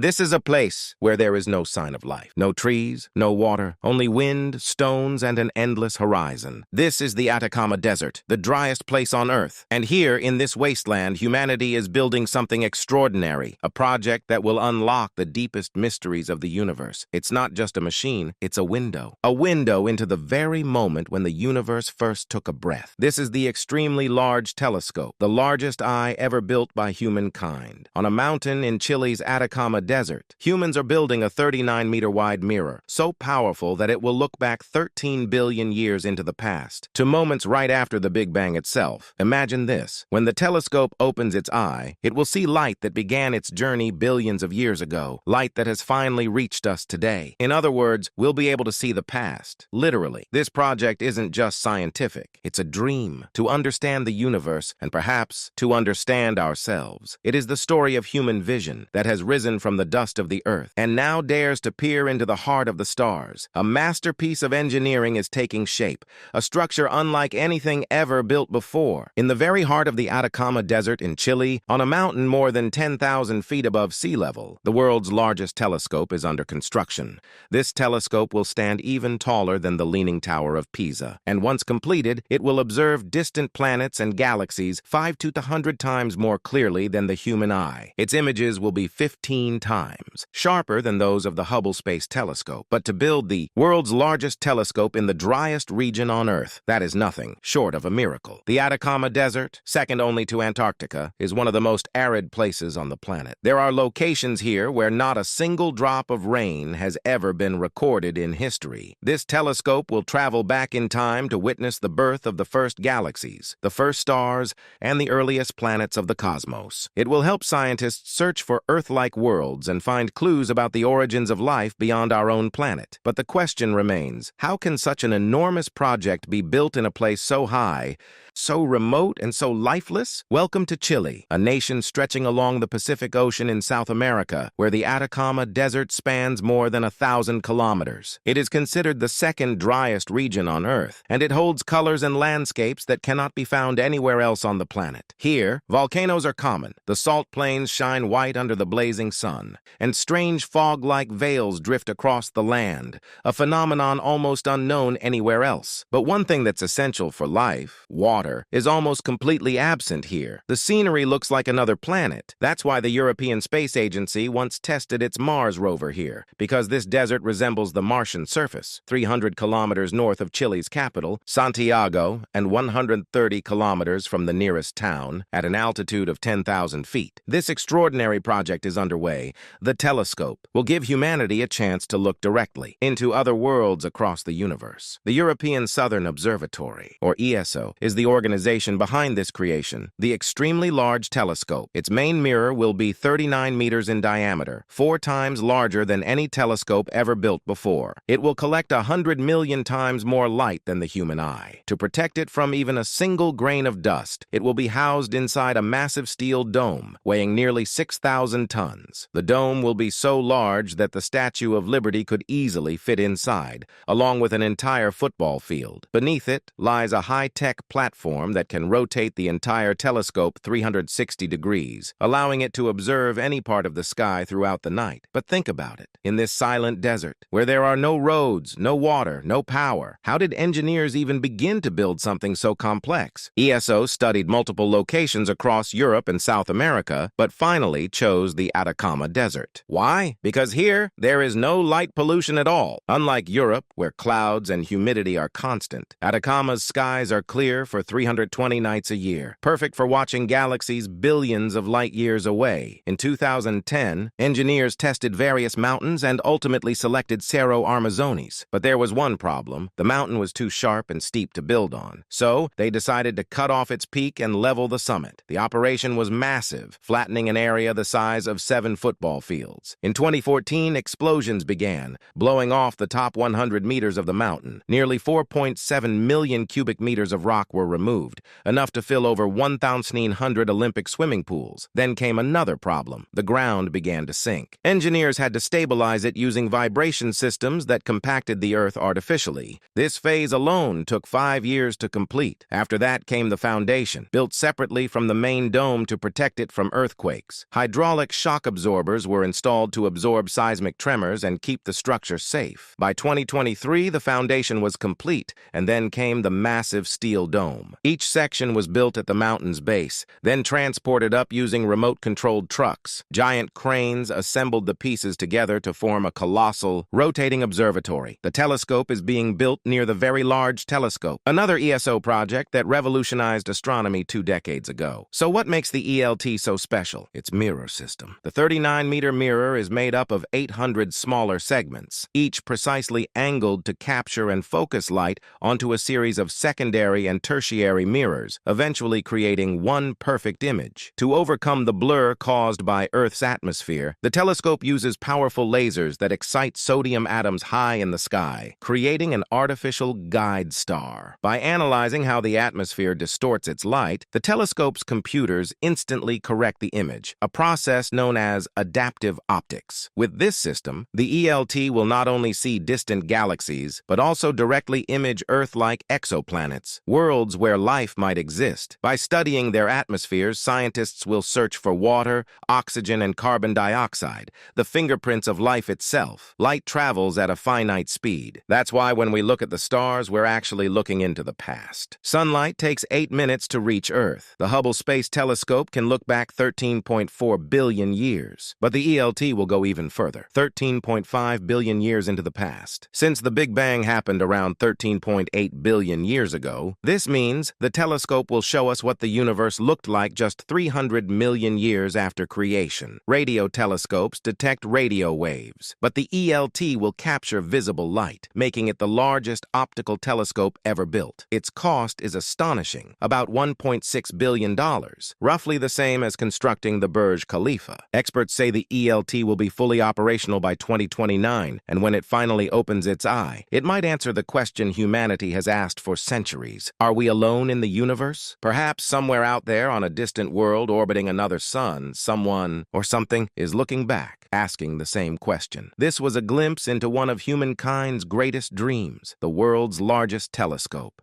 This is a place where there is no sign of life. No trees, no water, only wind, stones, and an endless horizon. This is the Atacama Desert, the driest place on Earth. And here, in this wasteland, humanity is building something extraordinary, a project that will unlock the deepest mysteries of the universe. It's not just a machine, it's a window. A window into the very moment when the universe first took a breath. This is the extremely large telescope, the largest eye ever built by humankind. On a mountain in Chile's Atacama Desert, humans are building a 39-meter-wide mirror, so powerful that it will look back 13 billion years into the past, to moments right after the Big Bang itself. Imagine this. When the telescope opens its eye, it will see light that began its journey billions of years ago, light that has finally reached us today. In other words, we'll be able to see the past. Literally. This project isn't just scientific. It's a dream to understand the universe and perhaps to understand ourselves. It is the story of human vision that has risen from the dust of the earth and now dares to peer into the heart of the stars. A masterpiece of engineering is taking shape, a structure unlike anything ever built before. In the very heart of the Atacama Desert in Chile, on a mountain more than 10,000 feet above sea level, the world's largest telescope is under construction. This telescope will stand even taller than the Leaning Tower of Pisa, and once completed, it will observe distant planets and galaxies 5 to 100 times more clearly than the human eye. Its images will be 15 times sharper than those of the Hubble Space Telescope. But to build the world's largest telescope in the driest region on Earth, that is nothing short of a miracle. The Atacama Desert, second only to Antarctica, is one of the most arid places on the planet. There are locations here where not a single drop of rain has ever been recorded in history. This telescope will travel back in time to witness the birth of the first galaxies, the first stars, and the earliest planets of the cosmos. It will help scientists search for Earth-like worlds and find clues about the origins of life beyond our own planet. But the question remains, how can such an enormous project be built in a place so high, so remote, and so lifeless? Welcome to Chile, a nation stretching along the Pacific Ocean in South America, where the Atacama Desert spans more than 1,000 kilometers. It is considered the second driest region on Earth, and it holds colors and landscapes that cannot be found anywhere else on the planet. Here, volcanoes are common. The salt plains shine white under the blazing sun, and strange fog-like veils drift across the land, a phenomenon almost unknown anywhere else. But one thing that's essential for life, water, is almost completely absent here. The scenery looks like another planet. That's why the European Space Agency once tested its Mars rover here, because this desert resembles the Martian surface, 300 kilometers north of Chile's capital, Santiago, and 130 kilometers from the nearest town, at an altitude of 10,000 feet. This extraordinary project is underway. The telescope will give humanity a chance to look directly into other worlds across the universe. The European Southern Observatory, or ESO, is the organization behind this creation, the extremely large telescope. Its main mirror will be 39 meters in diameter, 4 times larger than any telescope ever built before. It will collect 100 million times more light than the human eye. To protect it from even a single grain of dust, it will be housed inside a massive steel dome, weighing nearly 6,000 tons. The dome will be so large that the Statue of Liberty could easily fit inside, along with an entire football field. Beneath it lies a high-tech platform that can rotate the entire telescope 360 degrees, allowing it to observe any part of the sky throughout the night. But think about it. In this silent desert, where there are no roads, no water, no power, how did engineers even begin to build something so complex? ESO studied multiple locations across Europe and South America, but finally chose the Atacama Desert. Why? Because here, there is no light pollution at all. Unlike Europe, where clouds and humidity are constant, Atacama's skies are clear for 320 nights a year, perfect for watching galaxies billions of light years away. In 2010, engineers tested various mountains and ultimately selected Cerro Armazones. But there was one problem. The mountain was too sharp and steep to build on. So they decided to cut off its peak and level the summit. The operation was massive, flattening an area the size of 7 football fields. In 2014, explosions began, blowing off the top 100 meters of the mountain. Nearly 4.7 million cubic meters of rock were removed, enough to fill over 1,900 Olympic swimming pools. Then came another problem. The ground began to sink. Engineers had to stabilize it using vibration systems that compacted the Earth artificially. This phase alone took 5 years to complete. After that came the foundation, built separately from the main dome to protect it from earthquakes. Hydraulic shock absorbers absorbers were installed to absorb seismic tremors and keep the structure safe. By 2023, the foundation was complete, and then came the massive steel dome. Each section was built at the mountain's base, then transported up using remote-controlled trucks. Giant cranes assembled the pieces together to form a colossal, rotating observatory. The telescope is being built near the Very Large Telescope, another ESO project that revolutionized astronomy 2 decades ago. So what makes the ELT so special? Its mirror system. The 39-meter mirror is made up of 800 smaller segments, each precisely angled to capture and focus light onto a series of secondary and tertiary mirrors, eventually creating one perfect image. To overcome the blur caused by Earth's atmosphere, the telescope uses powerful lasers that excite sodium atoms high in the sky, creating an artificial guide star. By analyzing how the atmosphere distorts its light, the telescope's computers instantly correct the image, a process known as adaptive optics. With this system, the ELT will not only see distant galaxies, but also directly image Earth-like exoplanets, worlds where life might exist. By studying their atmospheres, scientists will search for water, oxygen, and carbon dioxide, the fingerprints of life itself. Light travels at a finite speed. That's why when we look at the stars, we're actually looking into the past. Sunlight takes 8 minutes to reach Earth. The Hubble Space Telescope can look back 13.4 billion years. But the ELT will go even further, 13.5 billion years into the past. Since the Big Bang happened around 13.8 billion years ago, this means the telescope will show us what the universe looked like just 300 million years after creation. Radio telescopes detect radio waves, but the ELT will capture visible light, making it the largest optical telescope ever built. Its cost is astonishing, about $1.6 billion, roughly the same as constructing the Burj Khalifa. Experts say the ELT will be fully operational by 2029, and when it finally opens its eye, it might answer the question humanity has asked for centuries. Are we alone in the universe? Perhaps somewhere out there on a distant world orbiting another sun, someone or something is looking back, asking the same question. This was a glimpse into one of humankind's greatest dreams, the world's largest telescope.